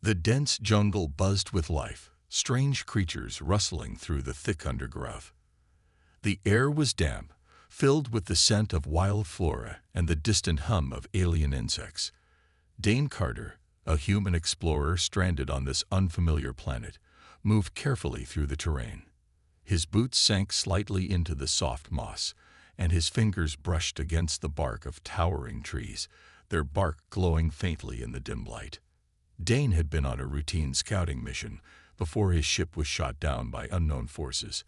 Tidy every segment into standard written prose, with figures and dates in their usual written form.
The dense jungle buzzed with life, strange creatures rustling through the thick undergrowth. The air was damp, filled with the scent of wild flora and the distant hum of alien insects. Dane Carter, a human explorer stranded on this unfamiliar planet, moved carefully through the terrain. His boots sank slightly into the soft moss, and his fingers brushed against the bark of towering trees, their bark glowing faintly in the dim light. Dane had been on a routine scouting mission before his ship was shot down by unknown forces.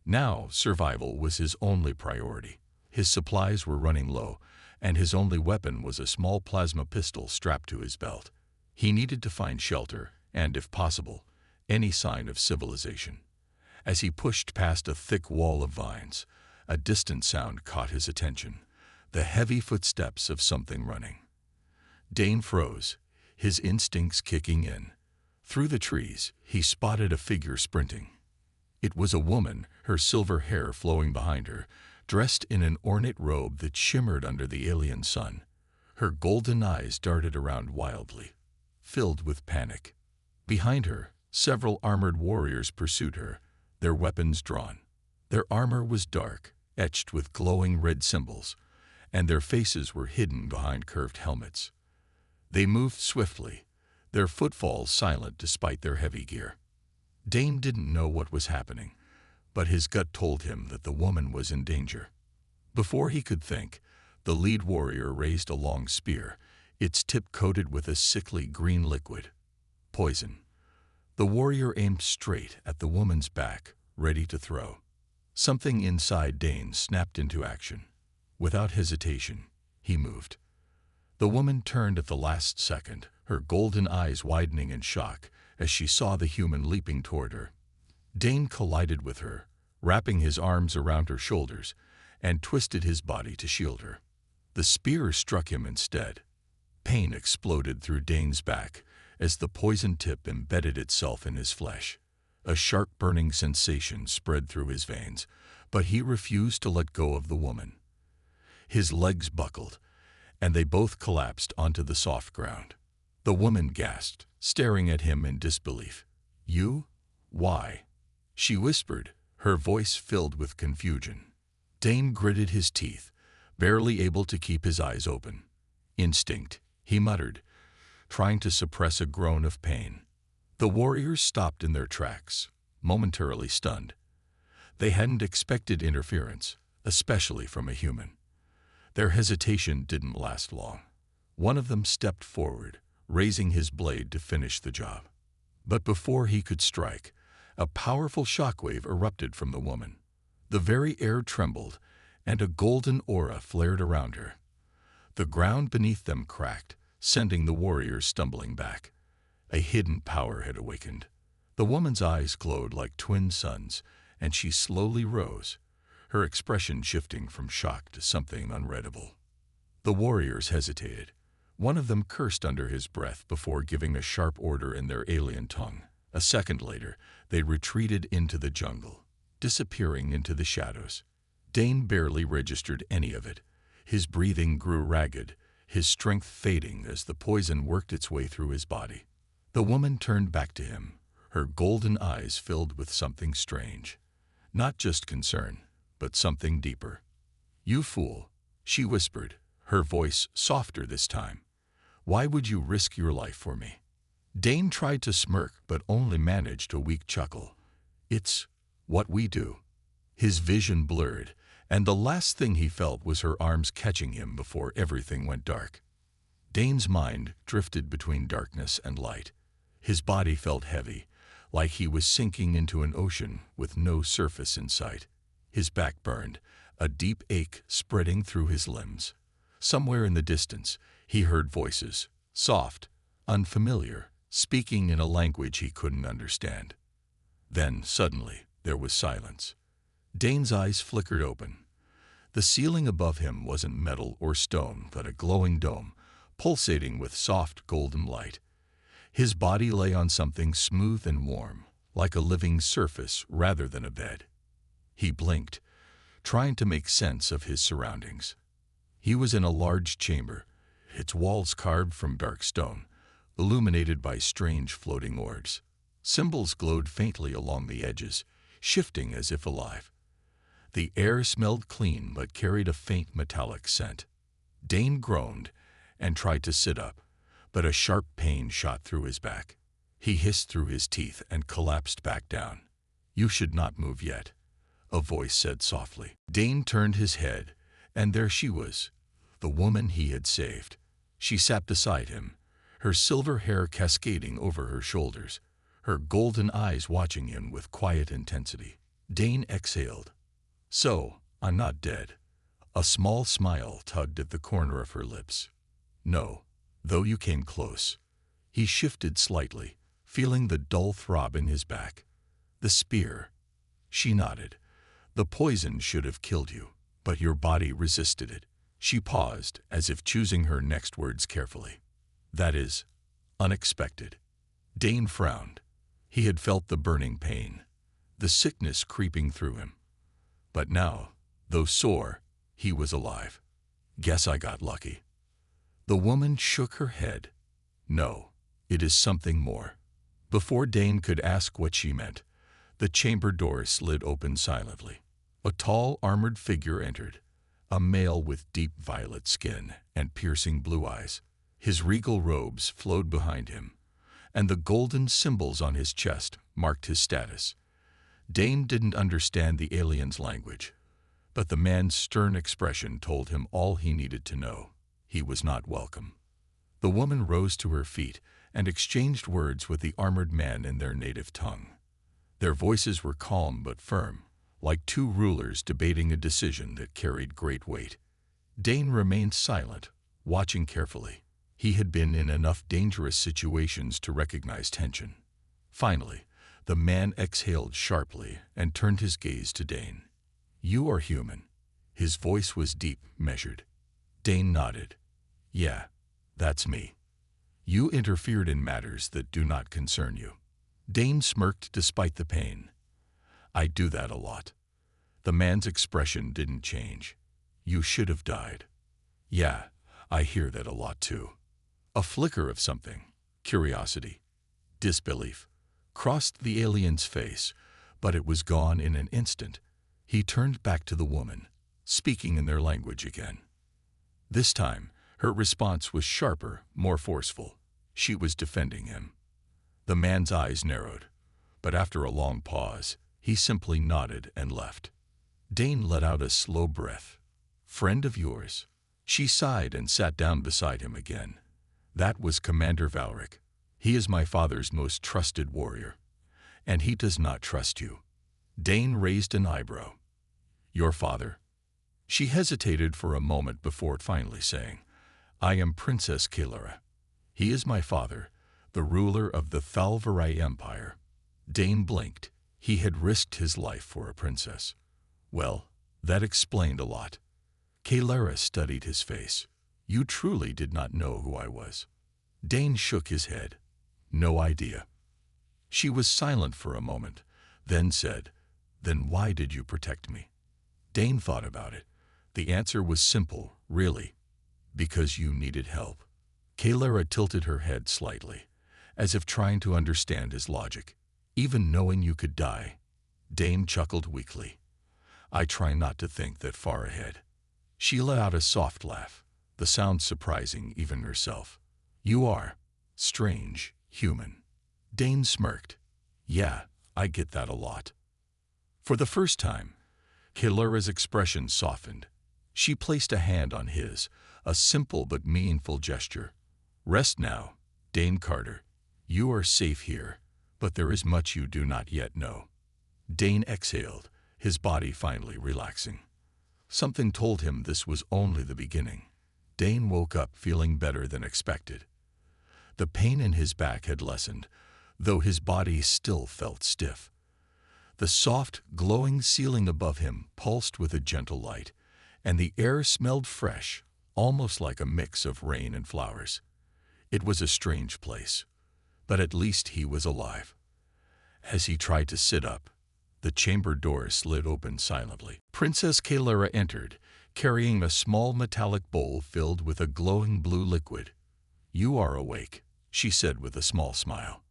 Now, survival was his only priority. His supplies were running low, and his only weapon was a small plasma pistol strapped to his belt. He needed to find shelter and, if possible, any sign of civilization. As he pushed past a thick wall of vines, a distant sound caught his attention, the heavy footsteps of something running. Dane froze, his instincts kicking in. Through the trees, he spotted a figure sprinting. It was a woman, her silver hair flowing behind her, dressed in an ornate robe that shimmered under the alien sun. Her golden eyes darted around wildly, filled with panic. Behind her, several armored warriors pursued her, their weapons drawn. Their armor was dark, etched with glowing red symbols, and their faces were hidden behind curved helmets. They moved swiftly, their footfalls silent despite their heavy gear. Dane didn't know what was happening, but his gut told him that the woman was in danger. Before he could think, the lead warrior raised a long spear, its tip coated with a sickly green liquid. Poison. The warrior aimed straight at the woman's back, ready to throw. Something inside Dane snapped into action. Without hesitation, he moved. The woman turned at the last second, her golden eyes widening in shock as she saw the human leaping toward her. Dane collided with her, wrapping his arms around her shoulders, and twisted his body to shield her. The spear struck him instead. Pain exploded through Dane's back as the poison tip embedded itself in his flesh. A sharp burning sensation spread through his veins, but he refused to let go of the woman. His legs buckled, and they both collapsed onto the soft ground. The woman gasped, staring at him in disbelief. "You? Why?" she whispered, her voice filled with confusion. Dane gritted his teeth, barely able to keep his eyes open. "Instinct," he muttered, trying to suppress a groan of pain. The warriors stopped in their tracks, momentarily stunned. They hadn't expected interference, especially from a human. Their hesitation didn't last long. One of them stepped forward, raising his blade to finish the job. But before he could strike, a powerful shockwave erupted from the woman. The very air trembled, and a golden aura flared around her. The ground beneath them cracked, sending the warriors stumbling back. A hidden power had awakened. The woman's eyes glowed like twin suns, and she slowly rose, her expression shifting from shock to something unreadable. The warriors hesitated. One of them cursed under his breath before giving a sharp order in their alien tongue. A second later, they retreated into the jungle, disappearing into the shadows. Dane barely registered any of it. His breathing grew ragged, his strength fading as the poison worked its way through his body. The woman turned back to him, her golden eyes filled with something strange. Not just concern, but something deeper. "You fool," she whispered, her voice softer this time. "Why would you risk your life for me?" Dane tried to smirk but only managed a weak chuckle. "It's what we do." His vision blurred, and the last thing he felt was her arms catching him before everything went dark. Dane's mind drifted between darkness and light. His body felt heavy, like he was sinking into an ocean with no surface in sight. His back burned, a deep ache spreading through his limbs. Somewhere in the distance, he heard voices, soft, unfamiliar, speaking in a language he couldn't understand. Then, suddenly, there was silence. Dane's eyes flickered open. The ceiling above him wasn't metal or stone, but a glowing dome, pulsating with soft golden light. His body lay on something smooth and warm, like a living surface rather than a bed. He blinked, trying to make sense of his surroundings. He was in a large chamber, its walls carved from dark stone, illuminated by strange floating orbs. Symbols glowed faintly along the edges, shifting as if alive. The air smelled clean but carried a faint metallic scent. Dane groaned and tried to sit up, but a sharp pain shot through his back. He hissed through his teeth and collapsed back down. "You should not move yet," a voice said softly. Dane turned his head, and there she was, the woman he had saved. She sat beside him, her silver hair cascading over her shoulders, her golden eyes watching him with quiet intensity. Dane exhaled. "So, I'm not dead." A small smile tugged at the corner of her lips. "No, though you came close." He shifted slightly, feeling the dull throb in his back. "The spear." She nodded. "The poison should have killed you, but your body resisted it." She paused, as if choosing her next words carefully. "That is unexpected." Dane frowned. He had felt the burning pain, the sickness creeping through him. But now, though sore, he was alive. "Guess I got lucky." The woman shook her head. "No, it is something more." Before Dane could ask what she meant, the chamber door slid open silently. A tall, armored figure entered, a male with deep violet skin and piercing blue eyes. His regal robes flowed behind him, and the golden symbols on his chest marked his status. Dane didn't understand the alien's language, but the man's stern expression told him all he needed to know. He was not welcome. The woman rose to her feet and exchanged words with the armored man in their native tongue. Their voices were calm but firm, like two rulers debating a decision that carried great weight. Dane remained silent, watching carefully. He had been in enough dangerous situations to recognize tension. Finally, the man exhaled sharply and turned his gaze to Dane. "You are human." His voice was deep, measured. Dane nodded. "Yeah, that's me. You interfered in matters that do not concern you." Dane smirked despite the pain. "I do that a lot." The man's expression didn't change. "You should have died." "Yeah, I hear that a lot too." A flicker of something, curiosity, disbelief, crossed the alien's face, but it was gone in an instant. He turned back to the woman, speaking in their language again. This time, her response was sharper, more forceful. She was defending him. The man's eyes narrowed, but after a long pause, he simply nodded and left. Dane let out a slow breath. "Friend of yours?" She sighed and sat down beside him again. "That was Commander Valric. He is my father's most trusted warrior, and he does not trust you." Dane raised an eyebrow. "Your father?" She hesitated for a moment before finally saying, "I am Princess Kalara. He is my father, the ruler of the Thalvarai Empire." Dane blinked. He had risked his life for a princess. Well, that explained a lot. Kalara studied his face. "You truly did not know who I was." Dane shook his head. "No idea." She was silent for a moment, then said, "Then why did you protect me?" Dane thought about it. The answer was simple, really. "Because you needed help." Kalara tilted her head slightly, as if trying to understand his logic. "Even knowing you could die?" Dane chuckled weakly. "I try not to think that far ahead." She let out a soft laugh, the sound surprising even herself. "You are strange, human." Dane smirked. "Yeah, I get that a lot." For the first time, Kalara's expression softened. She placed a hand on his, a simple but meaningful gesture. "Rest now, Dane Carter. You are safe here, but there is much you do not yet know." Dane exhaled, his body finally relaxing. Something told him this was only the beginning. Dane woke up feeling better than expected. The pain in his back had lessened, though his body still felt stiff. The soft, glowing ceiling above him pulsed with a gentle light, and the air smelled fresh, almost like a mix of rain and flowers. It was a strange place, but at least he was alive. As he tried to sit up, the chamber door slid open silently. Princess Kalara entered, carrying a small metallic bowl filled with a glowing blue liquid. "You are awake." she said with a small smile.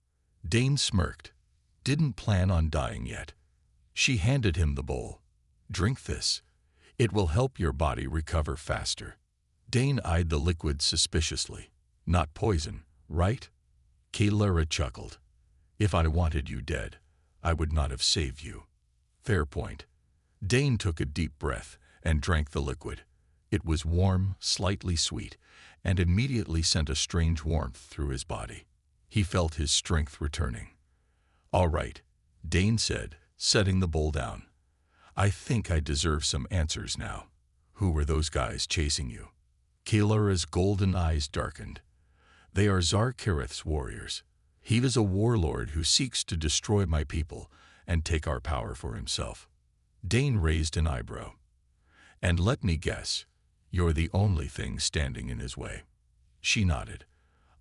Dane smirked. Didn't plan on dying yet. She handed him the bowl. Drink this. It will help your body recover faster. Dane eyed the liquid suspiciously. Not poison, right? Kalara chuckled. If I wanted you dead, I would not have saved you. Fair point. Dane took a deep breath and drank the liquid. It was warm, slightly sweet, and immediately sent a strange warmth through his body. He felt his strength returning. All right, Dane said, setting the bowl down. I think I deserve some answers now. Who were those guys chasing you? Kalara's golden eyes darkened. They are Zarkareth's warriors. He is a warlord who seeks to destroy my people and take our power for himself. Dane raised an eyebrow. And let me guess, you're the only thing standing in his way. She nodded.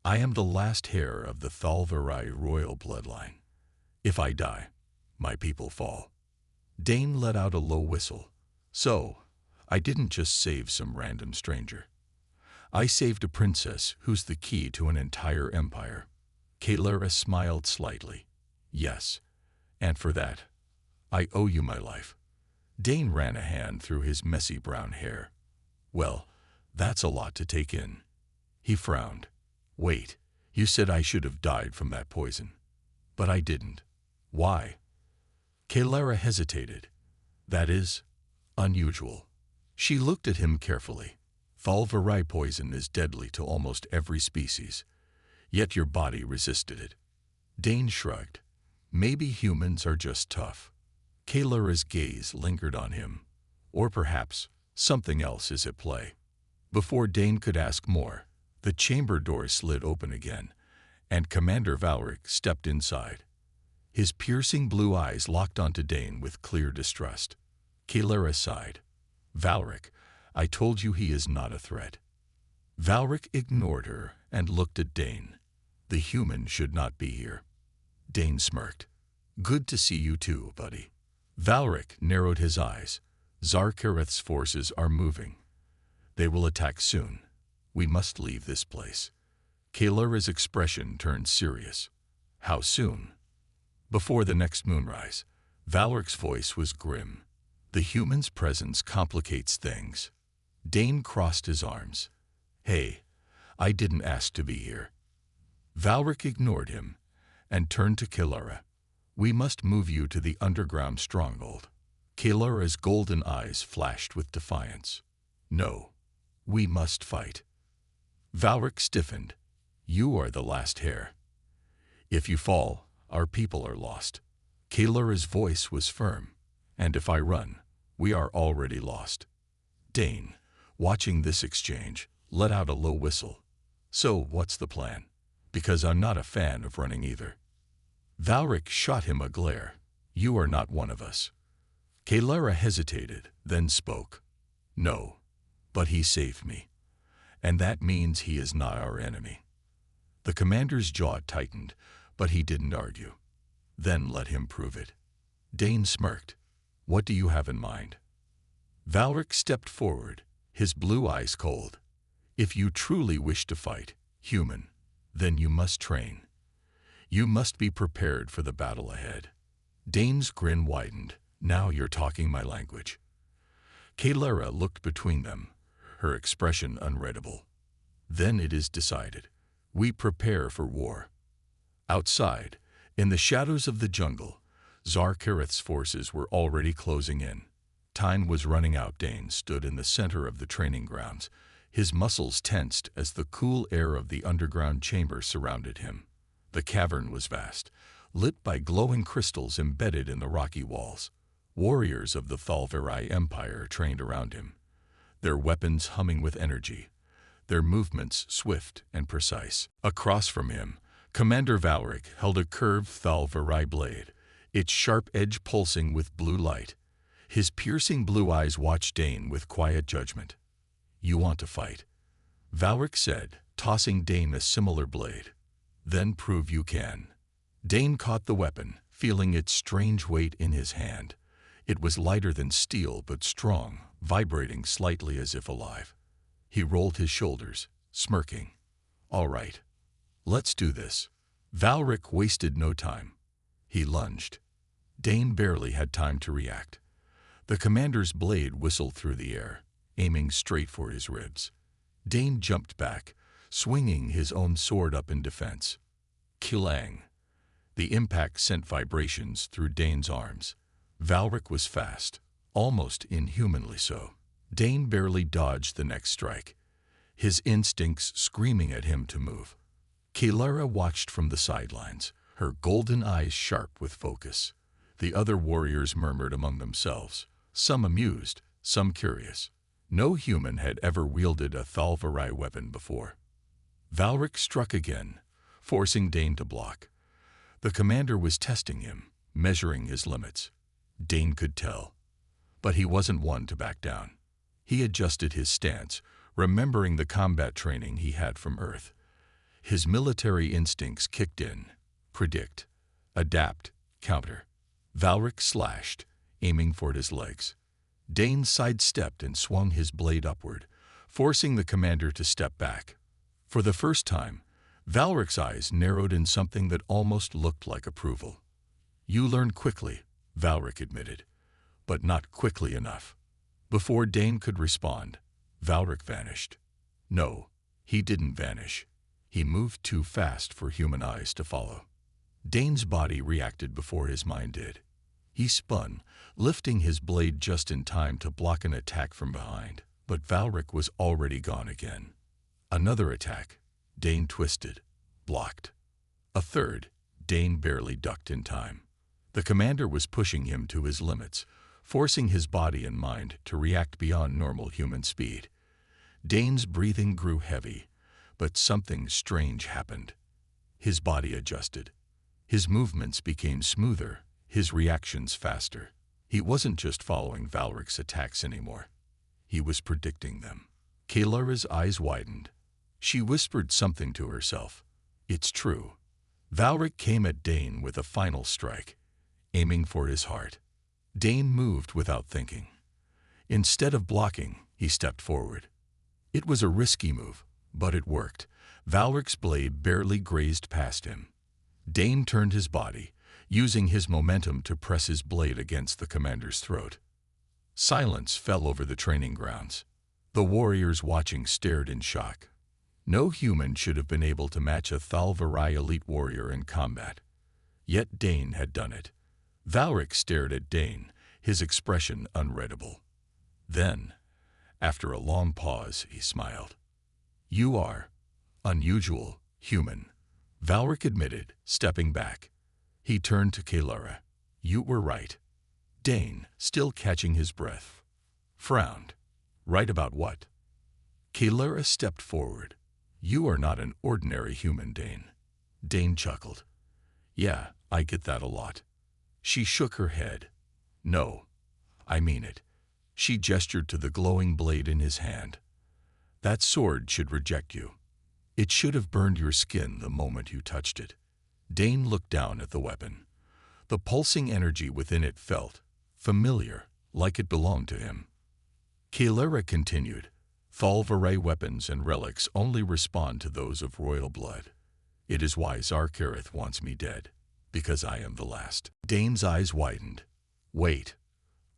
I am the last heir of the Thalvarai royal bloodline. If I die, my people fall. Dane let out a low whistle. So, I didn't just save some random stranger. I saved a princess who's the key to an entire empire. Kalara smiled slightly. Yes, and for that, I owe you my life. Dane ran a hand through his messy brown hair. Well, that's a lot to take in. He frowned. Wait, you said I should have died from that poison. But I didn't. Why? Kalara hesitated. That is unusual. She looked at him carefully. Thalvarai poison is deadly to almost every species, yet your body resisted it. Dane shrugged. Maybe humans are just tough. Kalara's gaze lingered on him. Or perhaps something else is at play. Before Dane could ask more, the chamber door slid open again, and Commander Valric stepped inside. His piercing blue eyes locked onto Dane with clear distrust. Kalara sighed. Valric, I told you he is not a threat. Valric ignored her and looked at Dane. The human should not be here. Dane smirked. Good to see you too, buddy. Valric narrowed his eyes. Zarkareth's forces are moving. They will attack soon. We must leave this place. Kalara's expression turned serious. How soon? Before the next moonrise. Valric's voice was grim. The human's presence complicates things. Dane crossed his arms. Hey, I didn't ask to be here. Valric ignored him and turned to Kalara. We must move you to the underground stronghold. Kalara's golden eyes flashed with defiance. No, we must fight. Valric stiffened. You are the last heir. If you fall, our people are lost. Kalara's voice was firm. And if I run, we are already lost. Dane, watching this exchange, let out a low whistle. So what's the plan? Because I'm not a fan of running either. Valric shot him a glare. You are not one of us. Kalara hesitated, then spoke. No, but he saved me. And that means he is not our enemy. The commander's jaw tightened, but he didn't argue. Then let him prove it. Dane smirked. What do you have in mind? Valric stepped forward, his blue eyes cold. If you truly wish to fight, human, then you must train. You must be prepared for the battle ahead. Dane's grin widened. Now you're talking my language. Kalara looked between them, her expression unreadable. Then it is decided. We prepare for war. Outside, in the shadows of the jungle, Zarkareth's forces were already closing in. Time was running out. Dane stood in the center of the training grounds, his muscles tensed as the cool air of the underground chamber surrounded him. The cavern was vast, lit by glowing crystals embedded in the rocky walls. Warriors of the Thalvarai Empire trained around him, their weapons humming with energy, their movements swift and precise. Across from him, Commander Valric held a curved Thalvarai blade, its sharp edge pulsing with blue light. His piercing blue eyes watched Dane with quiet judgment. You want to fight? Valric said, tossing Dane a similar blade. Then prove you can. Dane caught the weapon, feeling its strange weight in his hand. It was lighter than steel but strong, vibrating slightly as if alive. He rolled his shoulders, smirking. All right, Let's do this. Valric wasted no time. He lunged. Dane barely had time to react. The commander's blade whistled through the air, aiming straight for his ribs. Dane jumped back, swinging his own sword up in defense. Kilang! The impact sent vibrations through Dane's arms. Valric was fast, almost inhumanly so. Dane barely dodged the next strike, his instincts screaming at him to move. Kilara watched from the sidelines, her golden eyes sharp with focus. The other warriors murmured among themselves, some amused, some curious. No human had ever wielded a Thalvarai weapon before. Valric struck again, forcing Dane to block. The commander was testing him, measuring his limits. Dane could tell. But he wasn't one to back down. He adjusted his stance, remembering the combat training he had from Earth. His military instincts kicked in. Predict, adapt, counter. Valric slashed, aiming for his legs. Dane sidestepped and swung his blade upward, forcing the commander to step back. For the first time, Valric's eyes narrowed in something that almost looked like approval. "You learn quickly," Valric admitted, "but not quickly enough." Before Dane could respond, Valric vanished. No, he didn't vanish. He moved too fast for human eyes to follow. Dane's body reacted before his mind did. He spun, lifting his blade just in time to block an attack from behind, but Valric was already gone again. Another attack. Dane twisted, blocked. A third. Dane barely ducked in time. The commander was pushing him to his limits, forcing his body and mind to react beyond normal human speed. Dane's breathing grew heavy, but something strange happened. His body adjusted. His movements became smoother, his reactions faster. He wasn't just following Valric's attacks anymore. He was predicting them. Kalara's eyes widened. She whispered something to herself. It's true. Valric came at Dane with a final strike, aiming for his heart. Dane moved without thinking. Instead of blocking, he stepped forward. It was a risky move, but it worked. Valric's blade barely grazed past him. Dane turned his body, using his momentum to press his blade against the commander's throat. Silence fell over the training grounds. The warriors watching stared in shock. No human should have been able to match a Thalvarai elite warrior in combat. Yet Dane had done it. Valric stared at Dane, his expression unreadable. Then, after a long pause, he smiled. "You are unusual, human," Valric admitted, stepping back. He turned to Kalara. "You were right." Dane, still catching his breath, frowned. "Right about what?" Kalara stepped forward. "You are not an ordinary human, Dane." Dane chuckled. "Yeah, I get that a lot." She shook her head. "No, I mean it." She gestured to the glowing blade in his hand. "That sword should reject you. It should have burned your skin the moment you touched it." Dane looked down at the weapon. The pulsing energy within it felt familiar, like it belonged to him. Kalara continued, "Thalvarai weapons and relics only respond to those of royal blood. It is why Zarkareth wants me dead, because I am the last." Dane's eyes widened. "Wait,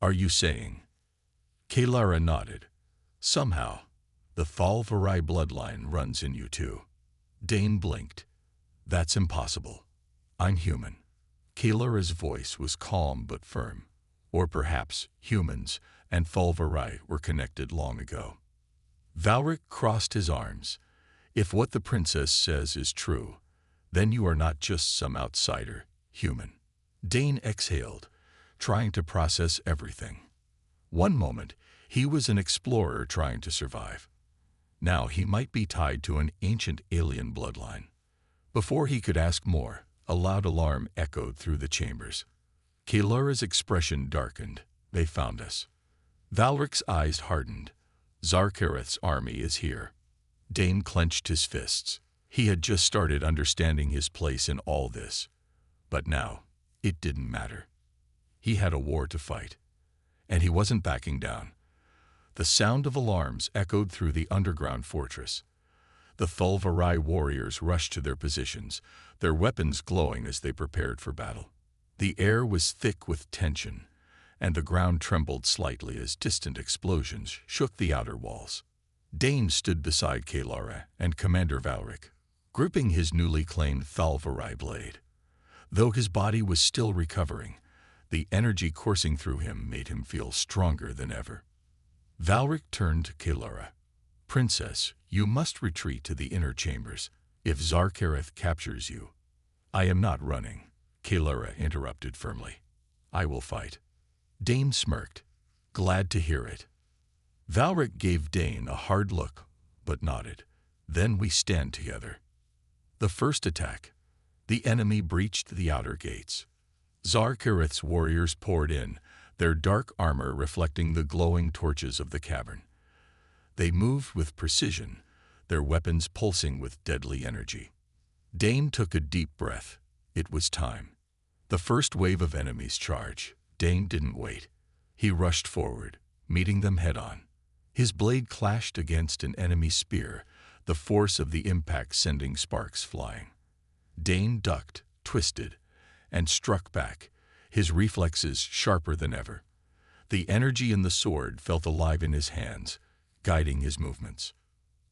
are you saying?" Kalara nodded. "Somehow, the Thalvarai bloodline runs in you too." Dane blinked. "That's impossible. I'm human." Kalara's voice was calm but firm. Or perhaps humans and Thalvarai were connected long ago. Valric crossed his arms. "If what the princess says is true, then you are not just some outsider, human." Dane exhaled, trying to process everything. One moment, he was an explorer trying to survive. Now he might be tied to an ancient alien bloodline. Before he could ask more, a loud alarm echoed through the chambers. Kalara's expression darkened. "They found us." Valric's eyes hardened. "Zarkareth's army is here." Dane clenched his fists. He had just started understanding his place in all this. But now, it didn't matter. He had a war to fight. And he wasn't backing down. The sound of alarms echoed through the underground fortress. The Thulvarai warriors rushed to their positions, their weapons glowing as they prepared for battle. The air was thick with tension, and the ground trembled slightly as distant explosions shook the outer walls. Dane stood beside Kalara and Commander Valric, gripping his newly claimed Thulvarai blade. Though his body was still recovering, the energy coursing through him made him feel stronger than ever. Valric turned to Kalara. "Princess, you must retreat to the inner chambers. If Zarkareth captures you—" "I am not running," Kalara interrupted firmly. "I will fight." Dane smirked, glad to hear it. Valric gave Dane a hard look, but nodded. "Then we stand together." The first attack. The enemy breached the outer gates. Zarkareth's warriors poured in, their dark armor reflecting the glowing torches of the cavern. They moved with precision, their weapons pulsing with deadly energy. Dane took a deep breath. It was time. The first wave of enemies charged. Dane didn't wait. He rushed forward, meeting them head-on. His blade clashed against an enemy spear, the force of the impact sending sparks flying. Dane ducked, twisted, and struck back, his reflexes sharper than ever. The energy in the sword felt alive in his hands, guiding his movements.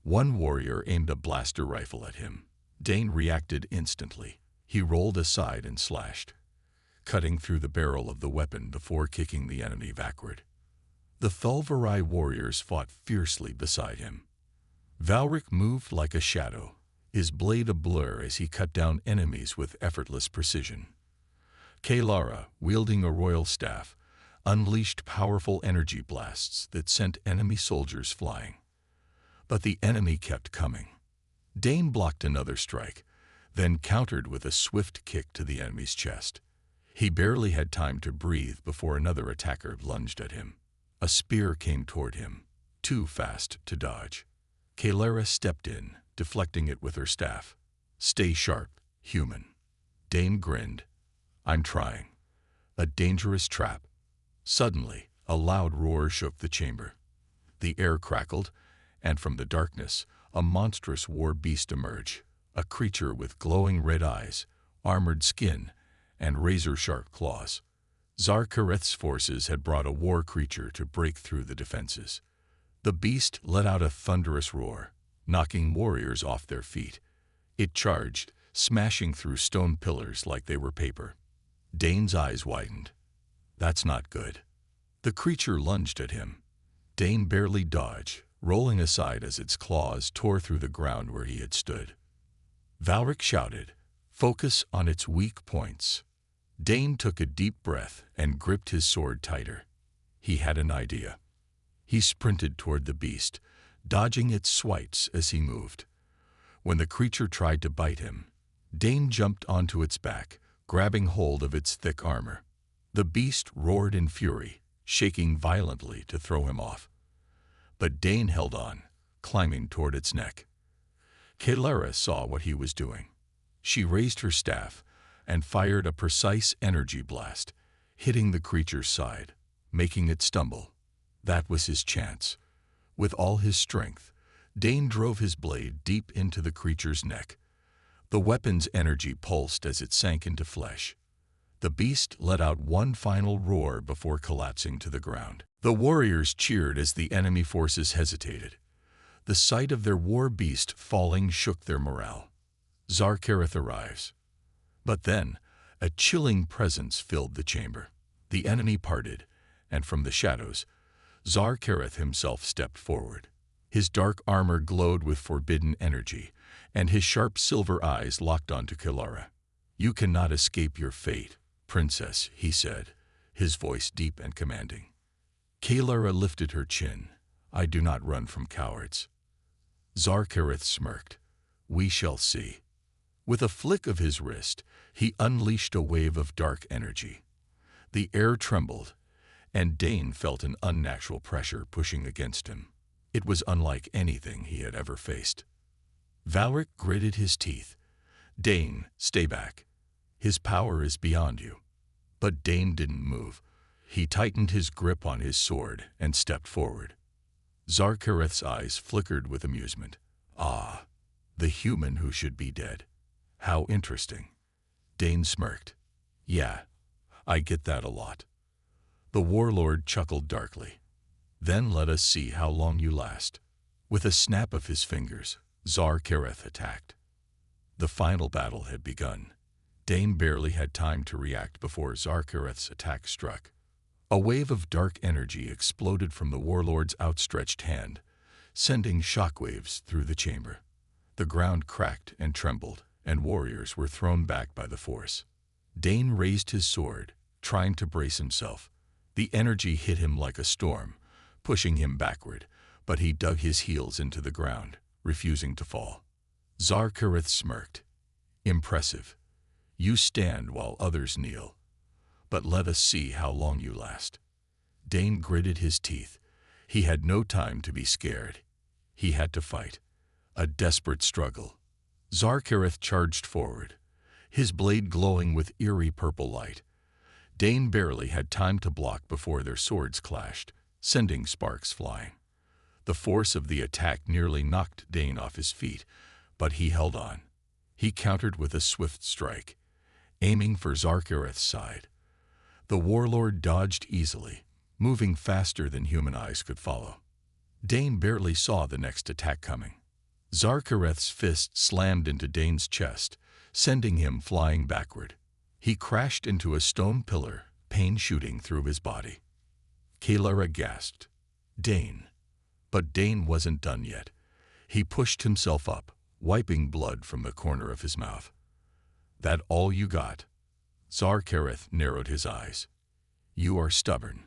One warrior aimed a blaster rifle at him. Dane reacted instantly. He rolled aside and slashed, cutting through the barrel of the weapon before kicking the enemy backward. The Thulvarai warriors fought fiercely beside him. Valric moved like a shadow, his blade a blur as he cut down enemies with effortless precision. Kalara, wielding a royal staff, unleashed powerful energy blasts that sent enemy soldiers flying. But the enemy kept coming. Dane blocked another strike, then countered with a swift kick to the enemy's chest. He barely had time to breathe before another attacker lunged at him. A spear came toward him, too fast to dodge. Kalara stepped in, deflecting it with her staff. "Stay sharp, human." Dane grinned. "I'm trying." A dangerous trap. Suddenly, a loud roar shook the chamber. The air crackled, and from the darkness, a monstrous war beast emerged, a creature with glowing red eyes, armored skin, and razor-sharp claws. Zarkareth's forces had brought a war creature to break through the defenses. The beast let out a thunderous roar, knocking warriors off their feet. It charged, smashing through stone pillars like they were paper. Dane's eyes widened. That's not good. The creature lunged at him. Dane barely dodged, rolling aside as its claws tore through the ground where he had stood. Valric shouted, "Focus on its weak points." Dane took a deep breath and gripped his sword tighter. He had an idea. He sprinted toward the beast, dodging its swipes as he moved. When the creature tried to bite him, Dane jumped onto its back, grabbing hold of its thick armor. The beast roared in fury, shaking violently to throw him off. But Dane held on, climbing toward its neck. Kalara saw what he was doing. She raised her staff and fired a precise energy blast, hitting the creature's side, making it stumble. That was his chance. With all his strength, Dane drove his blade deep into the creature's neck. The weapon's energy pulsed as it sank into flesh. The beast let out one final roar before collapsing to the ground. The warriors cheered as the enemy forces hesitated. The sight of their war beast falling shook their morale. Zarkareth arrives. But then, a chilling presence filled the chamber. The enemy parted, and from the shadows, Zarkareth himself stepped forward. His dark armor glowed with forbidden energy, and his sharp silver eyes locked onto Kalara. "You cannot escape your fate, Princess," he said, his voice deep and commanding. Kalara lifted her chin. "I do not run from cowards." Zarkareth smirked. "We shall see." With a flick of his wrist, he unleashed a wave of dark energy. The air trembled, and Dane felt an unnatural pressure pushing against him. It was unlike anything he had ever faced. Valric gritted his teeth. "Dane, stay back. His power is beyond you." But Dane didn't move. He tightened his grip on his sword and stepped forward. Zarkareth's eyes flickered with amusement. "Ah, The human who should be dead. How interesting. Dane smirked. Yeah, I get that a lot. The warlord chuckled darkly. Then let us see how long you last. With a snap of his fingers, Zarkareth attacked. The final battle had begun. Dane barely had time to react before Zarkareth's attack struck. A wave of dark energy exploded from the warlord's outstretched hand, sending shockwaves through the chamber. The ground cracked and trembled, and warriors were thrown back by the force. Dane raised his sword, trying to brace himself. The energy hit him like a storm, pushing him backward, but he dug his heels into the ground, refusing to fall. Zarkareth smirked. Impressive. You stand while others kneel. But let us see how long you last. Dane gritted his teeth. He had no time to be scared. He had to fight. A desperate struggle. Zarkareth charged forward, his blade glowing with eerie purple light. Dane barely had time to block before their swords clashed, sending sparks flying. The force of the attack nearly knocked Dane off his feet, but he held on. He countered with a swift strike, aiming for Zarkareth's side. The warlord dodged easily, moving faster than human eyes could follow. Dane barely saw the next attack coming. Zarkareth's fist slammed into Dane's chest, sending him flying backward. He crashed into a stone pillar, pain shooting through his body. Kalara gasped. Dane. But Dane wasn't done yet. He pushed himself up, wiping blood from the corner of his mouth. That all you got? Zarkareth narrowed his eyes. You are stubborn.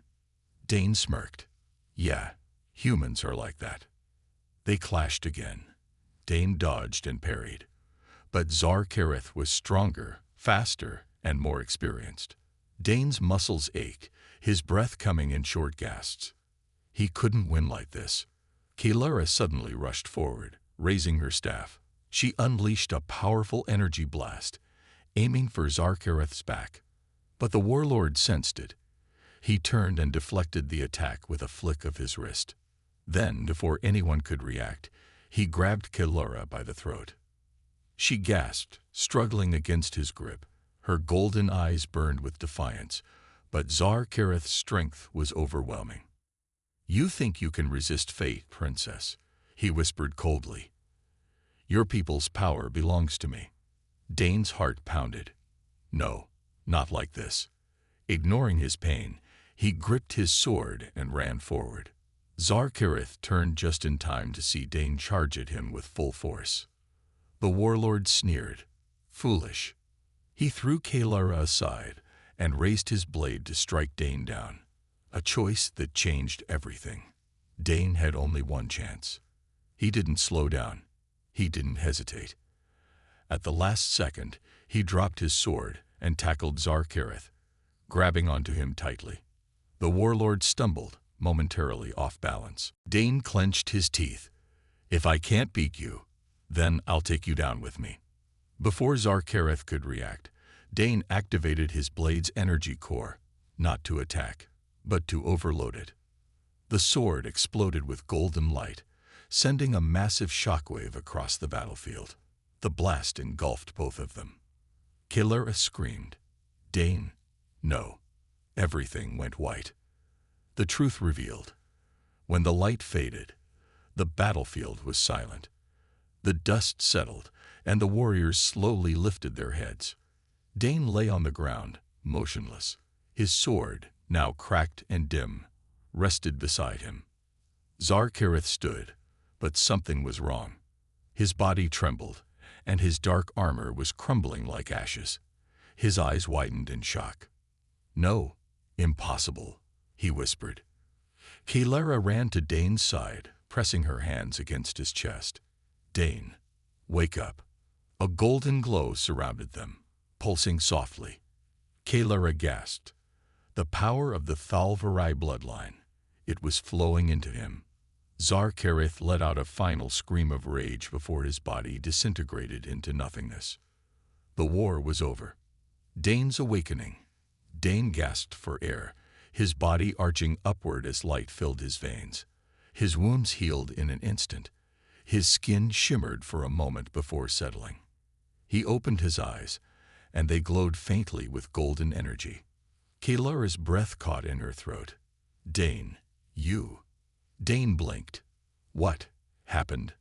Dane smirked. Yeah, humans are like that. They clashed again. Dane dodged and parried. But Zarkareth was stronger, faster, and more experienced. Dane's muscles ached, his breath coming in short gasps. He couldn't win like this. Kalara suddenly rushed forward, raising her staff. She unleashed a powerful energy blast, aiming for Zarkareth's back. But the warlord sensed it. He turned and deflected the attack with a flick of his wrist. Then, before anyone could react, he grabbed Kalara by the throat. She gasped, struggling against his grip. Her golden eyes burned with defiance, but Zarkareth's strength was overwhelming. You think you can resist fate, princess, he whispered coldly. Your people's power belongs to me. Dane's heart pounded. No, not like this. Ignoring his pain, he gripped his sword and ran forward. Zarkareth turned just in time to see Dane charge at him with full force. The warlord sneered. Foolish. He threw Kalara aside and raised his blade to strike Dane down, a choice that changed everything. Dane had only one chance. He didn't slow down. He didn't hesitate. At the last second, he dropped his sword and tackled Zarkareth, grabbing onto him tightly. The warlord stumbled, momentarily off balance. Dane clenched his teeth. If I can't beat you, then I'll take you down with me. Before Zarkareth could react, Dane activated his blade's energy core, not to attack, but to overload it. The sword exploded with golden light, sending a massive shockwave across the battlefield. The blast engulfed both of them. Kalara screamed. Dane, no. Everything went white. The truth revealed. When the light faded, the battlefield was silent. The dust settled, and the warriors slowly lifted their heads. Dane lay on the ground, motionless. His sword, now cracked and dim, rested beside him. Zarkareth stood, but something was wrong. His body trembled, and his dark armor was crumbling like ashes. His eyes widened in shock. No, impossible, he whispered. Kalara ran to Dane's side, pressing her hands against his chest. Dane, wake up. A golden glow surrounded them, pulsing softly. Kalara gasped. The power of the Thalvarai bloodline. It was flowing into him. Zarkareth let out a final scream of rage before his body disintegrated into nothingness. The war was over. Dane's awakening. Dane gasped for air, his body arching upward as light filled his veins. His wounds healed in an instant. His skin shimmered for a moment before settling. He opened his eyes, and they glowed faintly with golden energy. Kaelara's breath caught in her throat. "Dane, you." Dane blinked. "What happened?"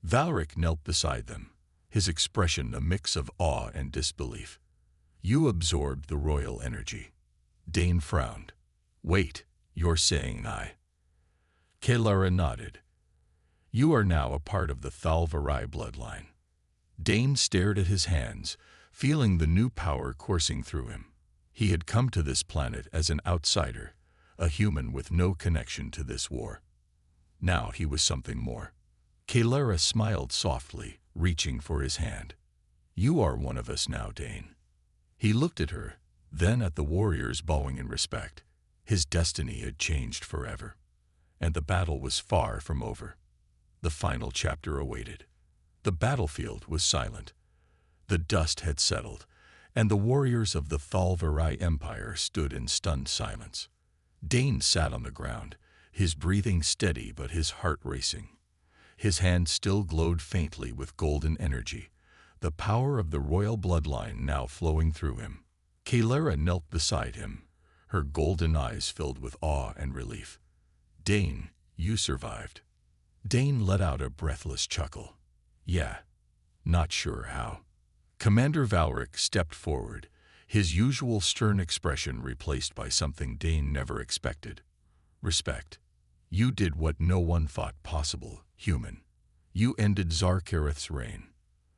Valric knelt beside them, his expression a mix of awe and disbelief. "You absorbed the royal energy." Dane frowned. "Wait, you're saying I—" Kaelara nodded. "You are now a part of the Thalvarai bloodline." Dane stared at his hands, feeling the new power coursing through him. He had come to this planet as an outsider, a human with no connection to this war. Now he was something more. Kaelara smiled softly, reaching for his hand. "You are one of us now, Dane." He looked at her, then at the warriors bowing in respect. His destiny had changed forever, and the battle was far from over. The final chapter awaited. The battlefield was silent. The dust had settled, and the warriors of the Thalvarai Empire stood in stunned silence. Dane sat on the ground, his breathing steady but his heart racing. His hand still glowed faintly with golden energy, the power of the royal bloodline now flowing through him. Kaelara knelt beside him, her golden eyes filled with awe and relief. "Dane, you survived." Dane let out a breathless chuckle. "Yeah, not sure how." Commander Valric stepped forward, his usual stern expression replaced by something Dane never expected. "Respect. You did what no one thought possible, human. You ended Zarkareth's reign."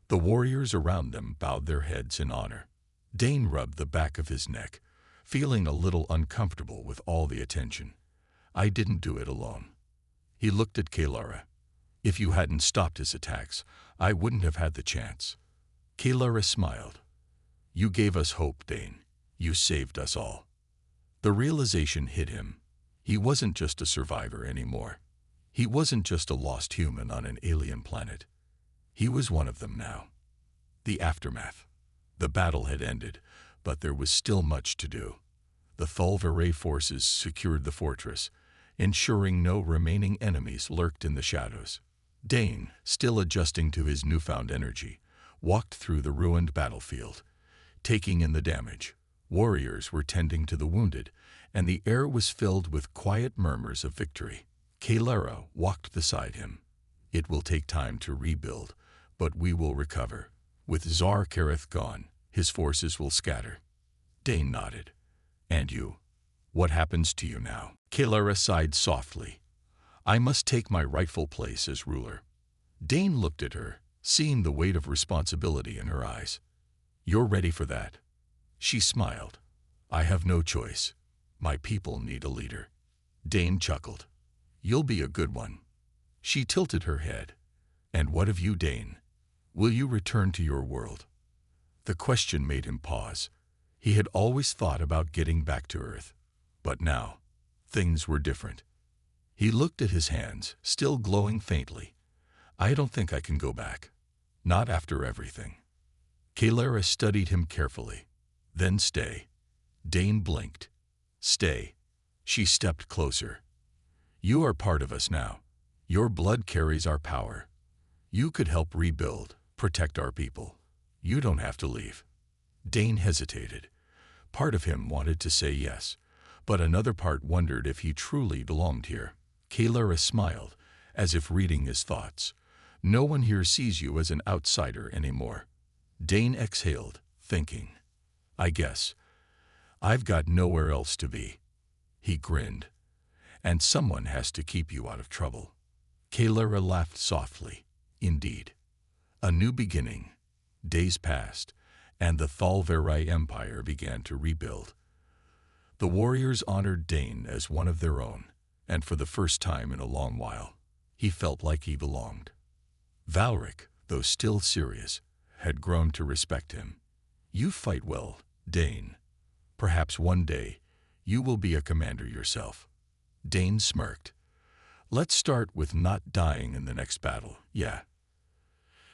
The warriors around them bowed their heads in honor. Dane rubbed the back of his neck, feeling a little uncomfortable with all the attention. "I didn't do it alone." He looked at Kaelara. "If you hadn't stopped his attacks, I wouldn't have had the chance." Kaelara smiled. "You gave us hope, Dane. You saved us all." The realization hit him. He wasn't just a survivor anymore. He wasn't just a lost human on an alien planet. He was one of them now. The aftermath. The battle had ended, but there was still much to do. The Thalvarai forces secured the fortress, ensuring no remaining enemies lurked in the shadows. Dane, still adjusting to his newfound energy, walked through the ruined battlefield, taking in the damage. Warriors were tending to the wounded, and the air was filled with quiet murmurs of victory. Kaelara walked beside him. "It will take time to rebuild, but we will recover. With Zarkareth gone, his forces will scatter." Dane nodded. "And you? What happens to you now?" Kaelara sighed softly. "I must take my rightful place as ruler." Dane looked at her, seeing the weight of responsibility in her eyes. "You're ready for that?" She smiled. "I have no choice. My people need a leader." Dane chuckled. "You'll be a good one." She tilted her head. "And what of you, Dane? Will you return to your world?" The question made him pause. He had always thought about getting back to Earth, but now things were different. He looked at his hands, still glowing faintly. "I don't think I can go back. Not after everything." Kaelara studied him carefully. "Then stay." Dane blinked. "Stay." She stepped closer. "You are part of us now. Your blood carries our power. You could help rebuild, protect our people. You don't have to leave." Dane hesitated. Part of him wanted to say yes, but another part wondered if he truly belonged here. Kaelara smiled, as if reading his thoughts. "No one here sees you as an outsider anymore." Dane exhaled, thinking, "I guess I've got nowhere else to be." He grinned. "And someone has to keep you out of trouble." Kaelara laughed softly. "Indeed." A new beginning. Days passed, and the Thalvarai Empire began to rebuild. The warriors honored Dane as one of their own, and for the first time in a long while, he felt like he belonged. Valric, though still serious, had grown to respect him. "You fight well, Dane. Perhaps one day you will be a commander yourself." Dane smirked. "Let's start with not dying in the next battle, yeah."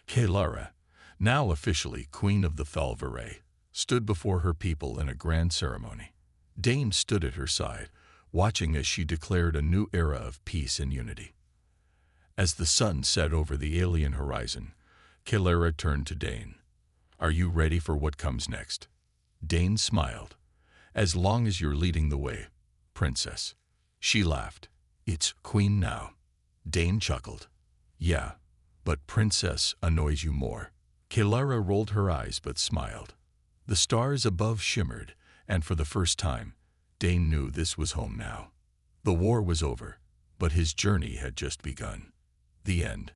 Kaelara, now officially Queen of the Thalvarai, stood before her people in a grand ceremony. Dane stood at her side, watching as she declared a new era of peace and unity. As the sun set over the alien horizon, Kelara turned to Dane. "Are you ready for what comes next?" Dane smiled. "As long as you're leading the way, Princess." She laughed. "It's Queen now." Dane chuckled. "Yeah, but Princess annoys you more." Kelara rolled her eyes but smiled. The stars above shimmered, and for the first time, Dane knew this was home now. The war was over, but his journey had just begun. The end.